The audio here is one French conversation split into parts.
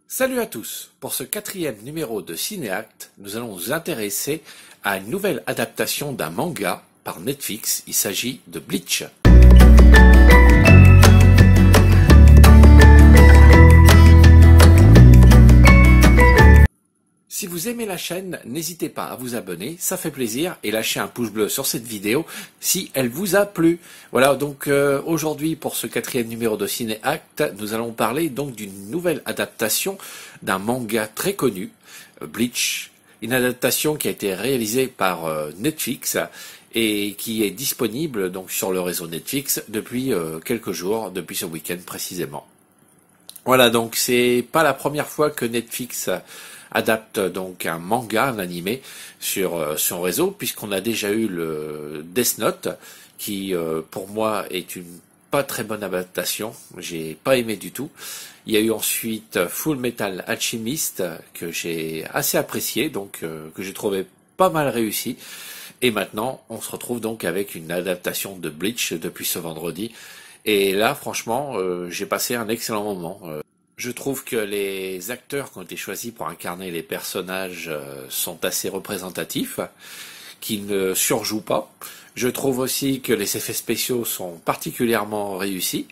Salut à tous. Pour ce 4e numéro de Cinéacte, nous allons nous intéresser à une nouvelle adaptation d'un manga par Netflix. Il s'agit de Bleach. Si vous aimez la chaîne, n'hésitez pas à vous abonner, ça fait plaisir, et lâchez un pouce bleu sur cette vidéo si elle vous a plu. Voilà, donc aujourd'hui pour ce 4e numéro de Cinéacte, nous allons parler donc d'une nouvelle adaptation d'un manga très connu, Bleach, une adaptation qui a été réalisée par Netflix et qui est disponible donc sur le réseau Netflix depuis quelques jours, depuis ce week-end précisément. Voilà, donc c'est pas la première fois que Netflix adapte donc un manga, un animé sur son réseau, puisqu'on a déjà eu le Death Note, qui pour moi est une pas très bonne adaptation, j'ai pas aimé du tout. Il y a eu ensuite Full Metal Alchemist, que j'ai assez apprécié, donc que j'ai trouvé pas mal réussi. Et maintenant, on se retrouve donc avec une adaptation de Bleach depuis ce vendredi. Et là, franchement, j'ai passé un excellent moment. Je trouve que les acteurs qui ont été choisis pour incarner les personnages sont assez représentatifs, qu'ils ne surjouent pas. Je trouve aussi que les effets spéciaux sont particulièrement réussis.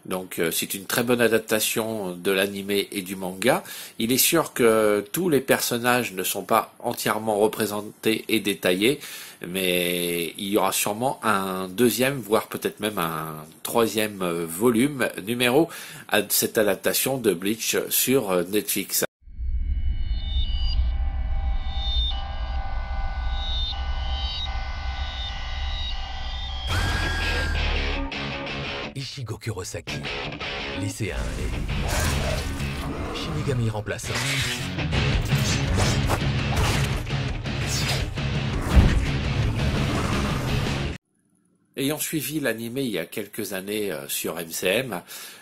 Donc c'est une très bonne adaptation de l'animé et du manga. Il est sûr que tous les personnages ne sont pas entièrement représentés et détaillés, mais il y aura sûrement un deuxième, voire peut-être même un troisième volume, numéro à cette adaptation de Bleach sur Netflix. Ichigo Kurosaki, lycéen et Shinigami remplaçant. Ayant suivi l'animé il y a quelques années sur MCM,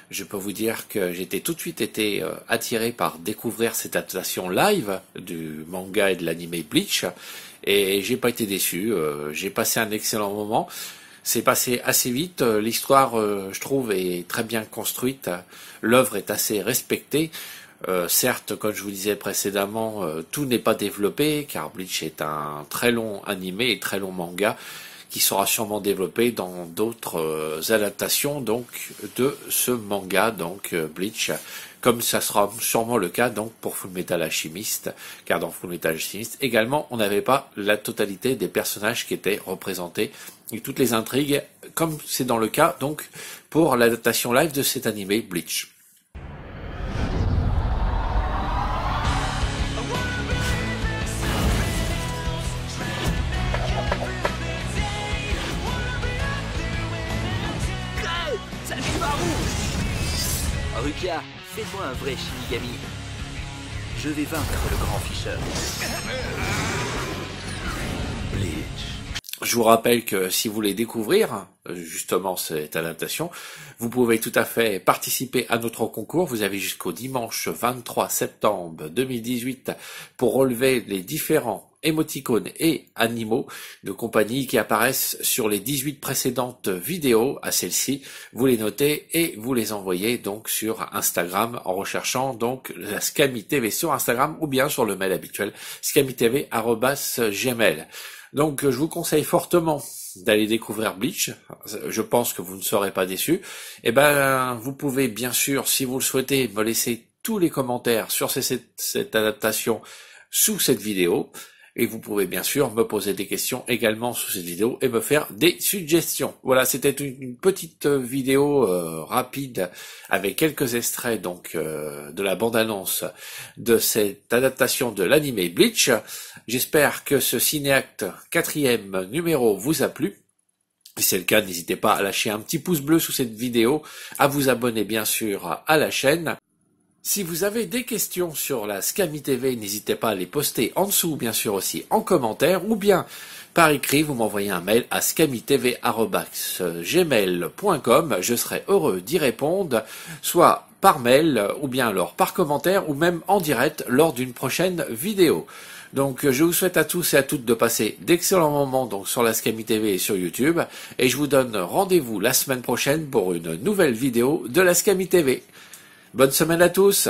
je peux vous dire que j'étais tout de suite été attiré par découvrir cette adaptation live du manga et de l'animé Bleach, et j'ai pas été déçu, j'ai passé un excellent moment. C'est passé assez vite, l'histoire, je trouve, est très bien construite, l'œuvre est assez respectée. Certes, comme je vous disais précédemment, tout n'est pas développé, car Bleach est un très long animé et très long manga, qui sera sûrement développé dans d'autres adaptations donc de ce manga, donc Bleach, comme ça sera sûrement le cas donc pour Fullmetal Alchemist, car dans Fullmetal Alchemist également on n'avait pas la totalité des personnages qui étaient représentés et toutes les intrigues, comme c'est dans le cas donc pour l'adaptation live de cet animé Bleach. Rukia, fais-moi un vrai Shinigami. Je vais vaincre le grand Fisher. Bleach. Je vous rappelle que si vous voulez découvrir justement cette adaptation, vous pouvez tout à fait participer à notre concours. Vous avez jusqu'au dimanche 23 septembre 2018 pour relever les différents émoticônes et animaux de compagnie qui apparaissent sur les 18 précédentes vidéos. À celle-ci, vous les notez et vous les envoyez donc sur Instagram en recherchant donc la Scami TV sur Instagram ou bien sur le mail habituel scamitv@gmail. Donc je vous conseille fortement d'aller découvrir Bleach. Je pense que vous ne serez pas déçus. Et ben vous pouvez bien sûr, si vous le souhaitez, me laisser tous les commentaires sur cette adaptation sous cette vidéo. Et vous pouvez bien sûr me poser des questions également sous cette vidéo et me faire des suggestions. Voilà, c'était une petite vidéo rapide avec quelques extraits donc de la bande-annonce de cette adaptation de l'animé Bleach. J'espère que ce Cinéacte 4e numéro vous a plu. Si c'est le cas, n'hésitez pas à lâcher un petit pouce bleu sous cette vidéo, à vous abonner bien sûr à la chaîne. Si vous avez des questions sur la Scami TV, n'hésitez pas à les poster en dessous, bien sûr aussi en commentaire, ou bien par écrit, vous m'envoyez un mail à scamitv@gmail.com. Je serai heureux d'y répondre, soit par mail, ou bien alors par commentaire, ou même en direct lors d'une prochaine vidéo. Donc je vous souhaite à tous et à toutes de passer d'excellents moments donc sur la Scami TV et sur YouTube, et je vous donne rendez-vous la semaine prochaine pour une nouvelle vidéo de la Scami TV. Bonne semaine à tous!